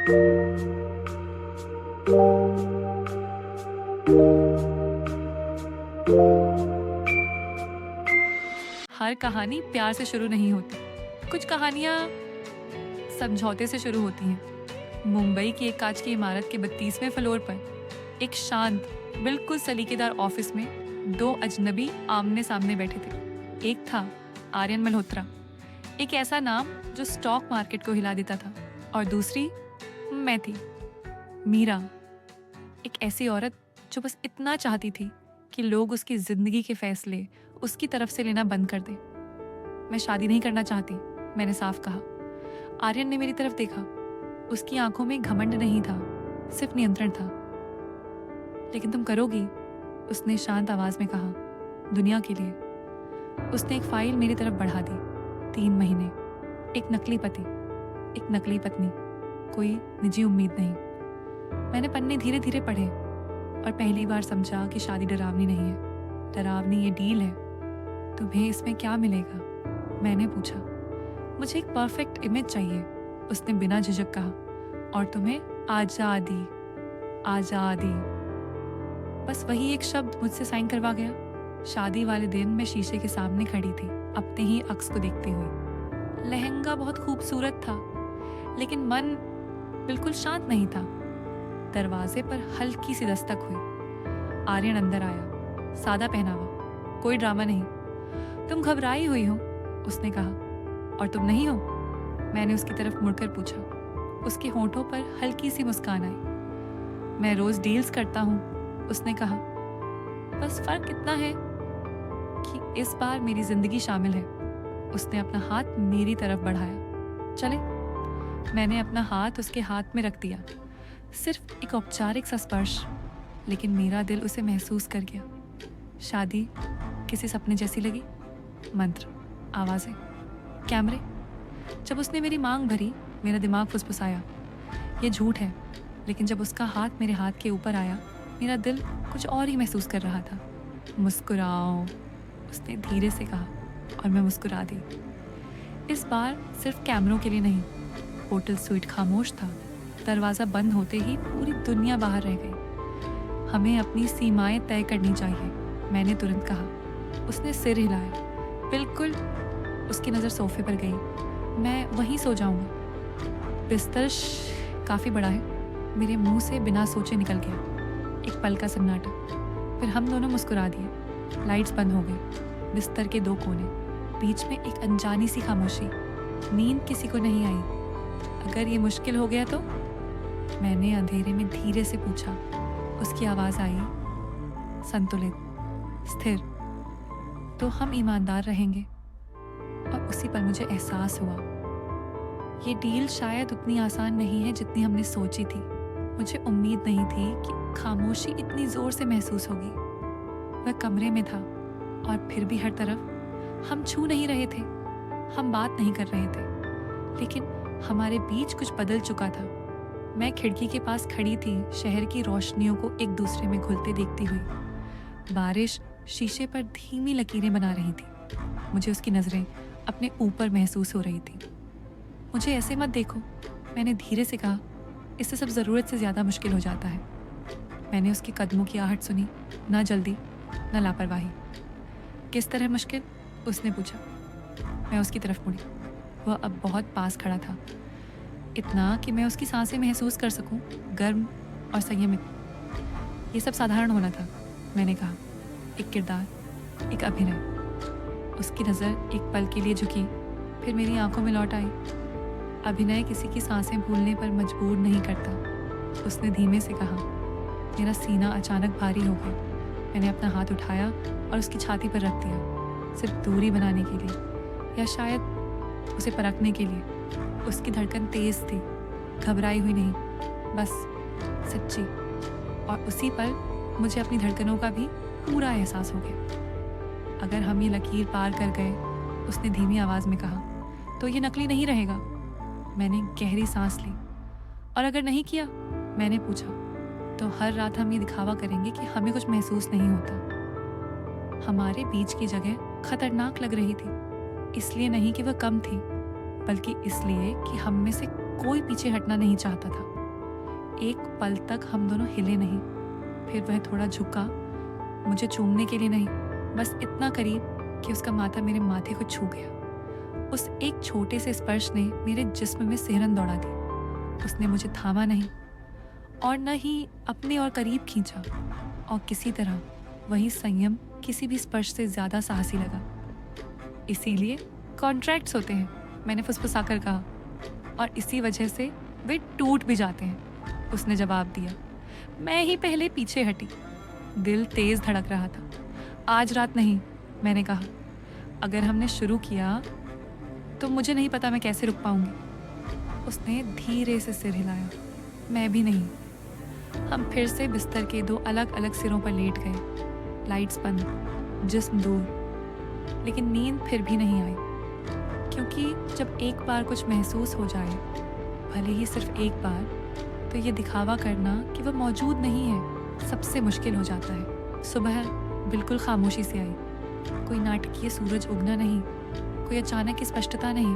हर कहानी प्यार से शुरू नहीं होती। कुछ कहानियां समझौते से शुरू होती हैं। मुंबई की एक कांच की इमारत के 32वें फ्लोर पर एक शांत, बिल्कुल सलीकेदार ऑफिस में दो अजनबी आमने सामने बैठे थे। एक था आर्यन मल्होत्रा, एक ऐसा नाम जो स्टॉक मार्केट को हिला देता था, और दूसरी मैं थी, मीरा, एक ऐसी औरत जो बस इतना चाहती थी कि लोग उसकी जिंदगी के फैसले उसकी तरफ से लेना बंद कर दें। मैं शादी नहीं करना चाहती, मैंने साफ कहा। आर्यन ने मेरी तरफ देखा। उसकी आंखों में घमंड नहीं था, सिर्फ नियंत्रण था। लेकिन तुम करोगी? उसने शांत आवाज में कहा, दुनिया के लिए। उसने एक फाइल मेरी तरफ बढ़ा दी। 3 महीने, एक नकली पति, एक नकली पत्नी, कोई निजी उम्मीद नहीं। मैंने पन्ने धीरे धीरे पढ़े और पहली बार समझा कि शादी डरावनी नहीं है। डरावनी ये डील है। तुम्हें इसमें क्या मिलेगा? मैंने पूछा। मुझे एक परफेक्ट इमेज चाहिए, उसने बिना झिझक कहा, और तुम्हें आजादी। आजादी, बस वही एक शब्द मुझसे साइन करवा गया। शादी वाले दिन मैं शीशे के सामने खड़ी थी, अपने ही अक्स को देखती हुई। लहंगा बहुत खूबसूरत था, लेकिन मन बिल्कुल शांत नहीं था। दरवाजे पर हल्की सी दस्तक हुई। आर्यन अंदर आया, सादा पहनावा, कोई ड्रामा नहीं। तुम घबराई हुई हो, उसने कहा। और तुम नहीं हो? मैंने उसकी तरफ मुड़कर पूछा। उसके होंठों पर हल्की सी मुस्कान आई। मैं रोज डील्स करता हूँ, उसने कहा। बस फर्क इतना है कि इस बार मेरी जिंदगी शामिल है। उसने अपना हाथ मेरी तरफ बढ़ाया। चले? मैंने अपना हाथ उसके हाथ में रख दिया। सिर्फ एक औपचारिक सा स्पर्श, लेकिन मेरा दिल उसे महसूस कर गया। शादी किसी सपने जैसी लगी। मंत्र, आवाजें, कैमरे। जब उसने मेरी मांग भरी, मेरा दिमाग फुसफुसाया। ये झूठ है, लेकिन जब उसका हाथ मेरे हाथ के ऊपर आया, मेरा दिल कुछ और ही महसूस कर रहा था। मुस्कुराओ, उसने धीरे से कहा, और मैं मुस्कुरा दी। इस बार सिर्फ कैमरों के लिए नहीं। होटल स्वीट खामोश था। दरवाज़ा बंद होते ही पूरी दुनिया बाहर रह गई। हमें अपनी सीमाएं तय करनी चाहिए, मैंने तुरंत कहा। उसने सिर हिलाया। बिल्कुल। उसकी नज़र सोफे पर गई। मैं वहीं सो जाऊंगा। बिस्तर काफ़ी बड़ा है। मेरे मुंह से बिना सोचे निकल गया। एक पल का सन्नाटा, फिर हम दोनों मुस्कुरा दिए। लाइट्स बंद हो गई। बिस्तर के 2 कोने, बीच में एक अनजानी सी खामोशी। नींद किसी को नहीं आई। अगर ये मुश्किल हो गया तो? मैंने अंधेरे में धीरे से पूछा। उसकी आवाज़ आई, संतुलित, स्थिर। तो हम ईमानदार रहेंगे। और उसी पर मुझे एहसास हुआ, ये डील शायद उतनी आसान नहीं है जितनी हमने सोची थी। मुझे उम्मीद नहीं थी कि खामोशी इतनी जोर से महसूस होगी। वह कमरे में था, और फिर भी हर तरफ। हम छू नहीं रहे थे, हम बात नहीं कर रहे थे, लेकिन हमारे बीच कुछ बदल चुका था। मैं खिड़की के पास खड़ी थी, शहर की रोशनियों को एक दूसरे में घुलते देखती हुई। बारिश शीशे पर धीमी लकीरें बना रही थी। मुझे उसकी नजरें अपने ऊपर महसूस हो रही थी। मुझे ऐसे मत देखो, मैंने धीरे से कहा। इससे सब ज़रूरत से ज़्यादा मुश्किल हो जाता है। मैंने उसके कदमों की आहट सुनी, ना जल्दी, ना लापरवाही। किस तरह मुश्किल? उसने पूछा। मैं उसकी तरफ मुड़ी। वह अब बहुत पास खड़ा था, इतना कि मैं उसकी सांसें महसूस कर सकूं, गर्म और संयमित। ये सब साधारण होना था, मैंने कहा। एक किरदार, एक अभिनय। उसकी नज़र एक पल के लिए झुकी, फिर मेरी आंखों में लौट आई। अभिनय किसी की सांसें भूलने पर मजबूर नहीं करता, उसने धीमे से कहा। मेरा सीना अचानक भारी हो गया। मैंने अपना हाथ उठाया और उसकी छाती पर रख दिया, सिर्फ दूरी बनाने के लिए, या शायद उसे परखने के लिए। उसकी धड़कन तेज थी, घबराई हुई नहीं, बस सच्ची। और उसी पल मुझे अपनी धड़कनों का भी पूरा एहसास हो गया। अगर हम ये लकीर पार कर गए, उसने धीमी आवाज में कहा, तो ये नकली नहीं रहेगा। मैंने गहरी सांस ली। और अगर नहीं किया? मैंने पूछा। तो हर रात हम ये दिखावा करेंगे कि हमें कुछ महसूस नहीं होता। हमारे बीच की जगह खतरनाक लग रही थी, इसलिए नहीं कि वह कम थी, बल्कि इसलिए कि हम में से कोई पीछे हटना नहीं चाहता था। एक पल तक हम दोनों हिले नहीं। फिर वह थोड़ा झुका, मुझे चूमने के लिए नहीं, बस इतना करीब कि उसका माथा मेरे माथे को छू गया। उस एक छोटे से स्पर्श ने मेरे जिस्म में सिहरन दौड़ा दी। उसने मुझे थामा नहीं और न ही अपने और करीब खींचा, और किसी तरह वही संयम किसी भी स्पर्श से ज्यादा साहसी लगा। इसीलिए कॉन्ट्रैक्ट्स होते हैं, मैंने फुसफुसाकर कहा, और इसी वजह से वे टूट भी जाते हैं, उसने जवाब दिया। मैं ही पहले पीछे हटी। दिल तेज धड़क रहा था। आज रात नहीं, मैंने कहा। अगर हमने शुरू किया तो मुझे नहीं पता मैं कैसे रुक पाऊंगी। उसने धीरे से सिर हिलाया। मैं भी नहीं। हम फिर से बिस्तर के दो अलग अलग सिरों पर लेट गए। लाइट्स बंद, जिस्म दूर, लेकिन नींद फिर भी नहीं आई। क्योंकि जब एक बार कुछ महसूस हो जाए, भले ही सिर्फ एक बार, तो ये दिखावा करना कि वह मौजूद नहीं है सबसे मुश्किल हो जाता है। सुबह बिल्कुल खामोशी से आई। कोई नाटकीय सूरज उगना नहीं, कोई अचानक की स्पष्टता नहीं,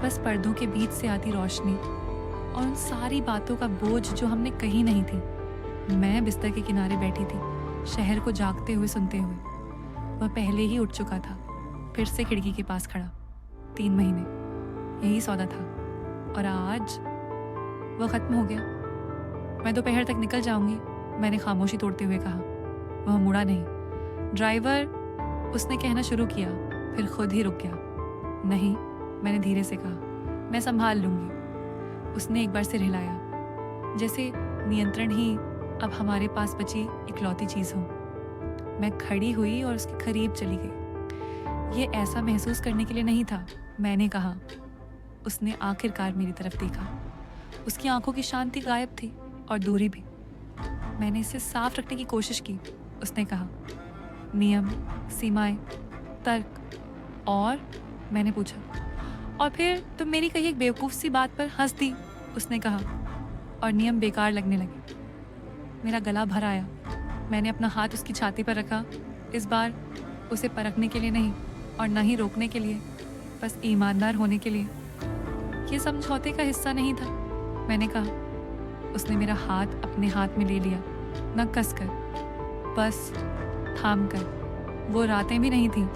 बस पर्दों के बीच से आती रोशनी और उन सारी बातों का बोझ जो हमने कही नहीं थी। मैं बिस्तर के किनारे बैठी थी, शहर को जागते हुए सुनते हुए। वह पहले ही उठ चुका था, फिर से खिड़की के पास खड़ा। 3 महीने, यही सौदा था, और आज वह खत्म हो गया। मैं दोपहर तक निकल जाऊंगी, मैंने खामोशी तोड़ते हुए कहा। वह मुड़ा नहीं। ड्राइवर, उसने कहना शुरू किया, फिर खुद ही रुक गया। नहीं, मैंने धीरे से कहा, मैं संभाल लूंगी। उसने एक बार सिर हिलाया, जैसे नियंत्रण ही अब हमारे पास बची इकलौती चीज हो। मैं खड़ी हुई और उसके करीब चली गई। ये ऐसा महसूस करने के लिए नहीं था, मैंने कहा। उसने आखिरकार मेरी तरफ देखा। उसकी आंखों की शांति गायब थी और दूरी भी। मैंने इसे साफ रखने की कोशिश की। उसने कहा, नियम, सीमाएं, तर्क, और मैंने पूछा, और फिर तुम मेरी कही एक बेवकूफ सी बात पर हंस दी। उसने कहा, और नियम बेकार लगने लगे। मेरा गला भर आया। मैंने अपना हाथ उसकी छाती पर रखा, इस बार उसे परखने के लिए नहीं और न ही रोकने के लिए, बस ईमानदार होने के लिए। ये समझौते का हिस्सा नहीं था, मैंने कहा। उसने मेरा हाथ अपने हाथ में ले लिया, न कसकर, बस थाम कर। वो रातें भी नहीं थीं,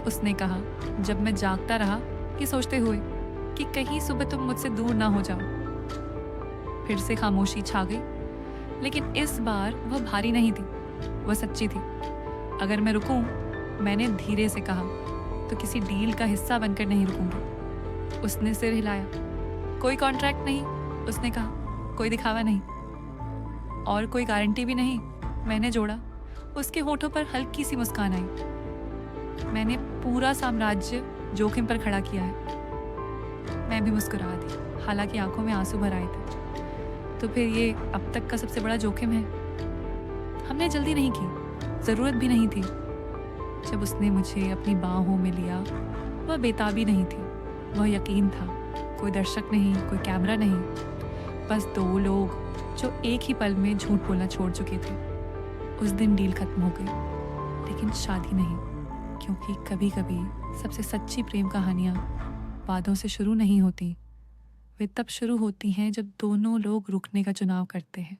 उसने कहा, जब मैं जागता रहा कि सोचते हुए कि कहीं सुबह तुम मुझसे दूर ना हो जाओ। फिर से खामोशी छा गई, लेकिन इस बार वह भारी नहीं थी, वह सच्ची थी। अगर मैं रुकूं, मैंने धीरे से कहा, तो किसी डील का हिस्सा बनकर नहीं रुकूंगी। उसने सिर हिलाया। कोई कॉन्ट्रैक्ट नहीं, उसने कहा, कोई दिखावा नहीं और कोई गारंटी भी नहीं, मैंने जोड़ा। उसके होठों पर हल्की सी मुस्कान आई। मैंने पूरा साम्राज्य जोखिम पर खड़ा किया है। मैं भी मुस्कुरा दी, हालांकि आंखों में आंसू भर आए थे। तो फिर ये अब तक का सबसे बड़ा जोखिम है। हमने जल्दी नहीं की, जरूरत भी नहीं थी। जब उसने मुझे अपनी बाहों में लिया, वह बेताबी नहीं थी, वह यकीन था। कोई दर्शक नहीं, कोई कैमरा नहीं, बस 2 लोग जो एक ही पल में झूठ बोलना छोड़ चुके थे। उस दिन डील खत्म हो गई, लेकिन शादी नहीं, क्योंकि कभी कभी सबसे सच्ची प्रेम कहानियाँ वादों से शुरू नहीं होती, वे तब शुरू होती हैं जब दोनों लोग रुकने का चुनाव करते हैं।